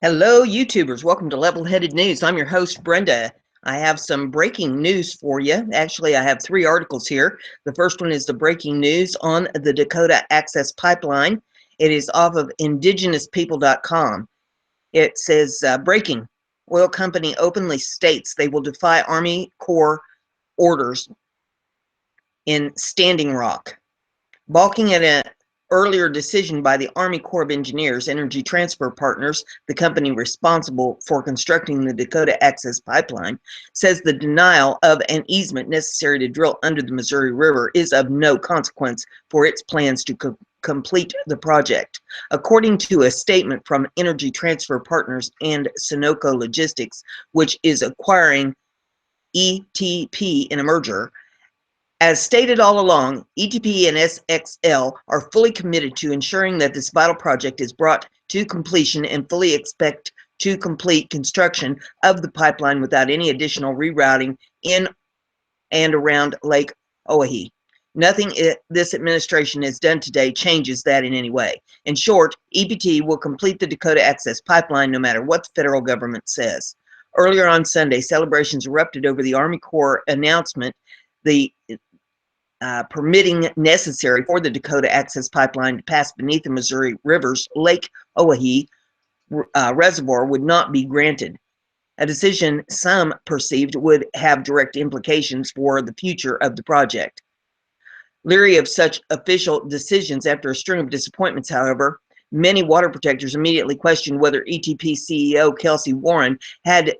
Hello, YouTubers. Welcome to Level-Headed News. I'm your host, Brenda. I have some breaking news for you. Actually, I have three articles here. The first one is the breaking news on the Dakota Access Pipeline. It is off of indigenouspeople.com. It says, breaking. Oil company openly states they will defy Army Corps orders in Standing Rock. Balking at an earlier decision by the Army Corps of Engineers, Energy Transfer Partners, the company responsible for constructing the Dakota Access Pipeline, says the denial of an easement necessary to drill under the Missouri River is of no consequence for its plans to complete the project. According to a statement from Energy Transfer Partners and Sunoco Logistics, which is acquiring ETP in a merger, as stated all along, ETP and SXL are fully committed to ensuring that this vital project is brought to completion and fully expect to complete construction of the pipeline without any additional rerouting in and around Lake Oahe. Nothing this administration has done today changes that in any way. In short, EPT will complete the Dakota Access Pipeline no matter what the federal government says. Earlier on Sunday, celebrations erupted over the Army Corps announcement the permitting necessary for the Dakota Access Pipeline to pass beneath the Missouri River's Lake Oahe reservoir would not be granted, a decision some perceived would have direct implications for the future of the project. Leery of such official decisions after a string of disappointments, however, many water protectors immediately questioned whether ETP CEO Kelsey Warren had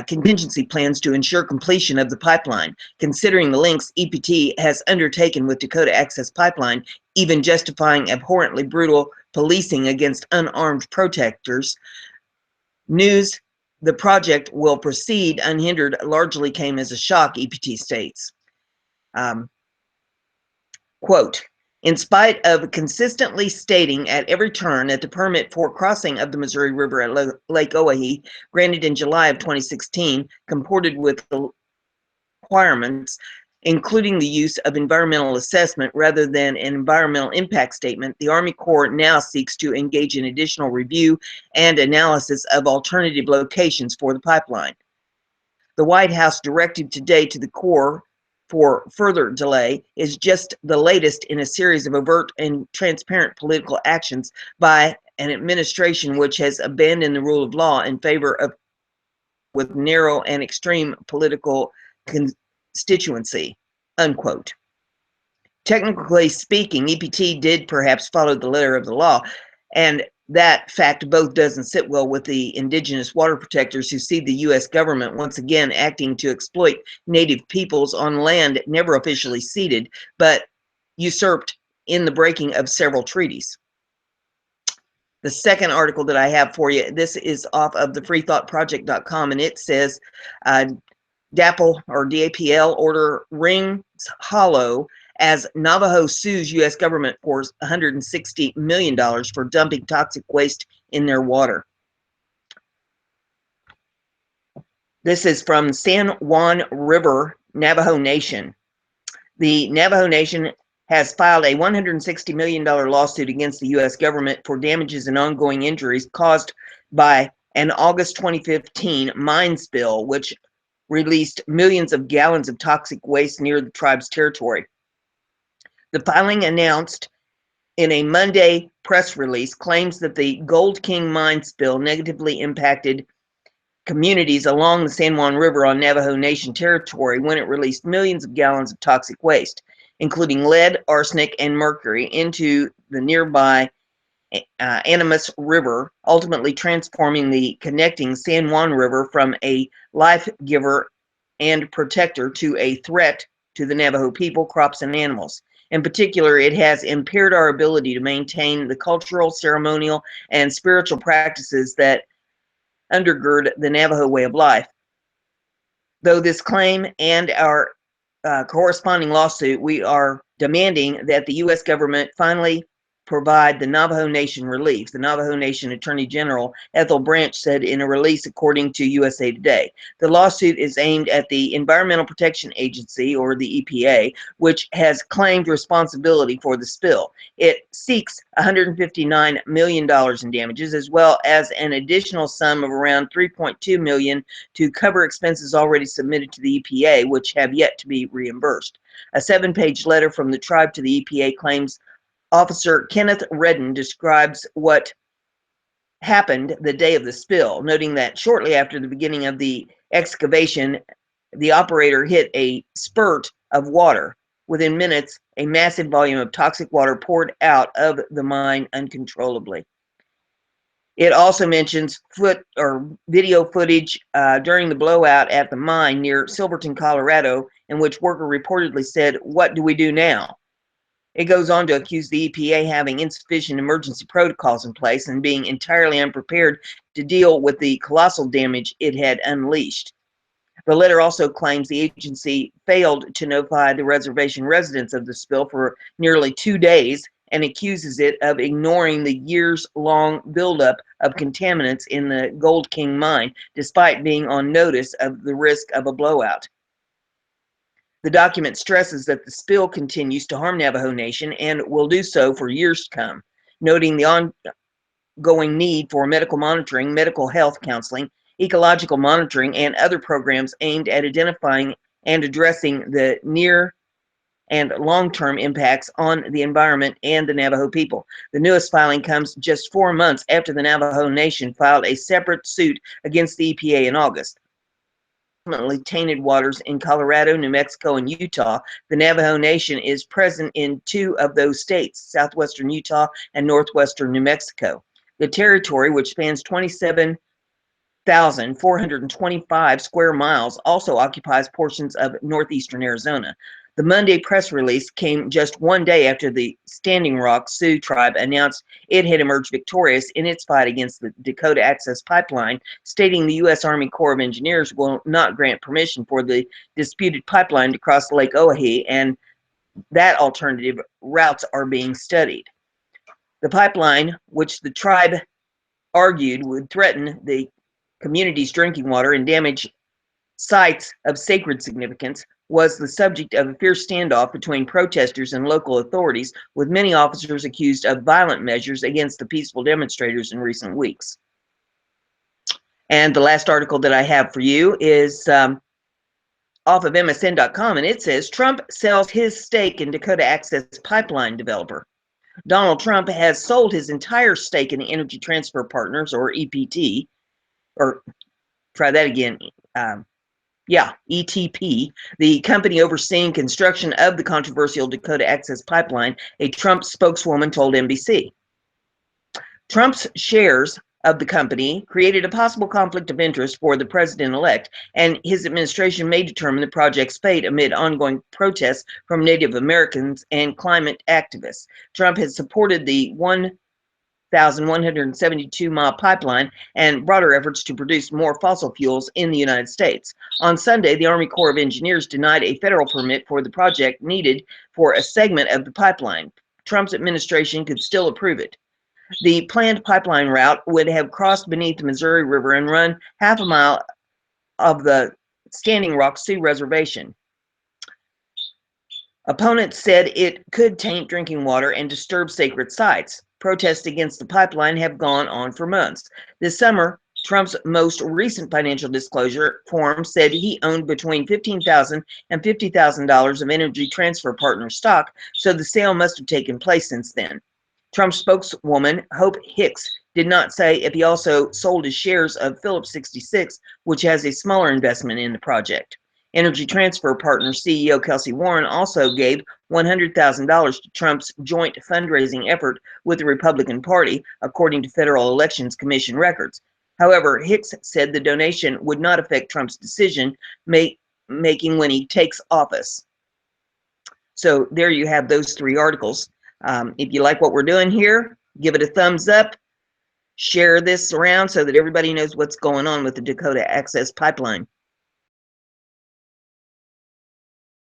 contingency plans to ensure completion of the pipeline, considering the links EPT has undertaken with Dakota Access Pipeline, even justifying abhorrently brutal policing against unarmed protesters. News the project will proceed unhindered largely came as a shock, EPT states. Quote, in spite of consistently stating at every turn that the permit for crossing of the Missouri River at Lake Oahe, granted in July of 2016, comported with the requirements, including the use of environmental assessment rather than an environmental impact statement, the Army Corps now seeks to engage in additional review and analysis of alternative locations for the pipeline. The White House directive today to the Corps for further delay is just the latest in a series of overt and transparent political actions by an administration which has abandoned the rule of law in favor of with narrow and extreme political constituency, unquote. Technically speaking, EPT did perhaps follow the letter of the law, and that fact both doesn't sit well with the indigenous water protectors who see the U.S. government once again acting to exploit native peoples on land never officially ceded, but usurped in the breaking of several treaties. The second article that I have for you, this is off of the freethoughtproject.com, and it says DAPL or DAPL order rings hollow as Navajo sues U.S. government for $160 million for dumping toxic waste in their water. This is from San Juan River, Navajo Nation. The Navajo Nation has filed a $160 million lawsuit against the U.S. government for damages and ongoing injuries caused by an August 2015 mine spill, which released millions of gallons of toxic waste near the tribe's territory. The filing, announced in a Monday press release, claims that the Gold King mine spill negatively impacted communities along the San Juan River on Navajo Nation territory when it released millions of gallons of toxic waste, including lead, arsenic, and mercury, into the nearby Animas River, ultimately transforming the connecting San Juan River from a life giver and protector to a threat to the Navajo people, crops, and animals. In particular, it has impaired our ability to maintain the cultural, ceremonial, and spiritual practices that undergird the Navajo way of life. Though this claim and our corresponding lawsuit, we are demanding that the U.S. government finally provide the Navajo Nation relief, the Navajo Nation Attorney General Ethel Branch said in a release according to USA Today. The lawsuit is aimed at the Environmental Protection Agency, or the EPA, which has claimed responsibility for the spill. It seeks $159 million in damages, as well as an additional sum of around $3.2 million to cover expenses already submitted to the EPA, which have yet to be reimbursed. A 7-page letter from the tribe to the EPA claims Officer Kenneth Redden describes what happened the day of the spill, noting that shortly after the beginning of the excavation, the operator hit a spurt of water. Within minutes, a massive volume of toxic water poured out of the mine uncontrollably. It also mentions video footage during the blowout at the mine near Silverton, Colorado, in which worker reportedly said, "What do we do now?" It goes on to accuse the EPA having insufficient emergency protocols in place and being entirely unprepared to deal with the colossal damage it had unleashed. The letter also claims the agency failed to notify the reservation residents of the spill for nearly 2 days and accuses it of ignoring the years-long buildup of contaminants in the Gold King mine, despite being on notice of the risk of a blowout. The document stresses that the spill continues to harm Navajo Nation and will do so for years to come, noting the ongoing need for medical monitoring, medical health counseling, ecological monitoring, and other programs aimed at identifying and addressing the near and long-term impacts on the environment and the Navajo people. The newest filing comes just 4 months after the Navajo Nation filed a separate suit against the EPA in August. Tainted waters in Colorado, New Mexico, and Utah. The Navajo Nation is present in 2 of those states, southwestern Utah and northwestern New Mexico. The territory, which spans 27,425 square miles, also occupies portions of northeastern Arizona. The Monday press release came just 1 day after the Standing Rock Sioux tribe announced it had emerged victorious in its fight against the Dakota Access Pipeline, stating the U.S. Army Corps of Engineers will not grant permission for the disputed pipeline to cross Lake Oahe, and that alternative routes are being studied. The pipeline, which the tribe argued would threaten the community's drinking water and damage sites of sacred significance, was the subject of a fierce standoff between protesters and local authorities, with many officers accused of violent measures against the peaceful demonstrators in recent weeks. And the last article that I have for you is off of MSN.com, and it says, Trump sells his stake in Dakota Access Pipeline developer. Donald Trump has sold his entire stake in the Energy Transfer Partners, or EPT, or try that again, ETP, the company overseeing construction of the controversial Dakota Access Pipeline, a Trump spokeswoman told NBC. Trump's shares of the company created a possible conflict of interest for the president-elect, and his administration may determine the project's fate amid ongoing protests from Native Americans and climate activists. Trump has supported the 1,172-mile pipeline and broader efforts to produce more fossil fuels in the United States. On Sunday, the Army Corps of Engineers denied a federal permit for the project needed for a segment of the pipeline. Trump's administration could still approve it. The planned pipeline route would have crossed beneath the Missouri River and run half a mile of the Standing Rock Sioux Reservation. Opponents said it could taint drinking water and disturb sacred sites. Protests against the pipeline have gone on for months. This summer, Trump's most recent financial disclosure form said he owned between $15,000 and $50,000 of Energy Transfer Partner stock, so the sale must have taken place since then. Trump spokeswoman Hope Hicks did not say if he also sold his shares of Phillips 66, which has a smaller investment in the project. Energy Transfer Partner CEO Kelsey Warren also gave $100,000 to Trump's joint fundraising effort with the Republican Party, according to Federal Elections Commission records. However, Hicks said the donation would not affect Trump's decision making when he takes office. So there you have those 3 articles. If you like what we're doing here, give it a thumbs up, share this around so that everybody knows what's going on with the Dakota Access Pipeline.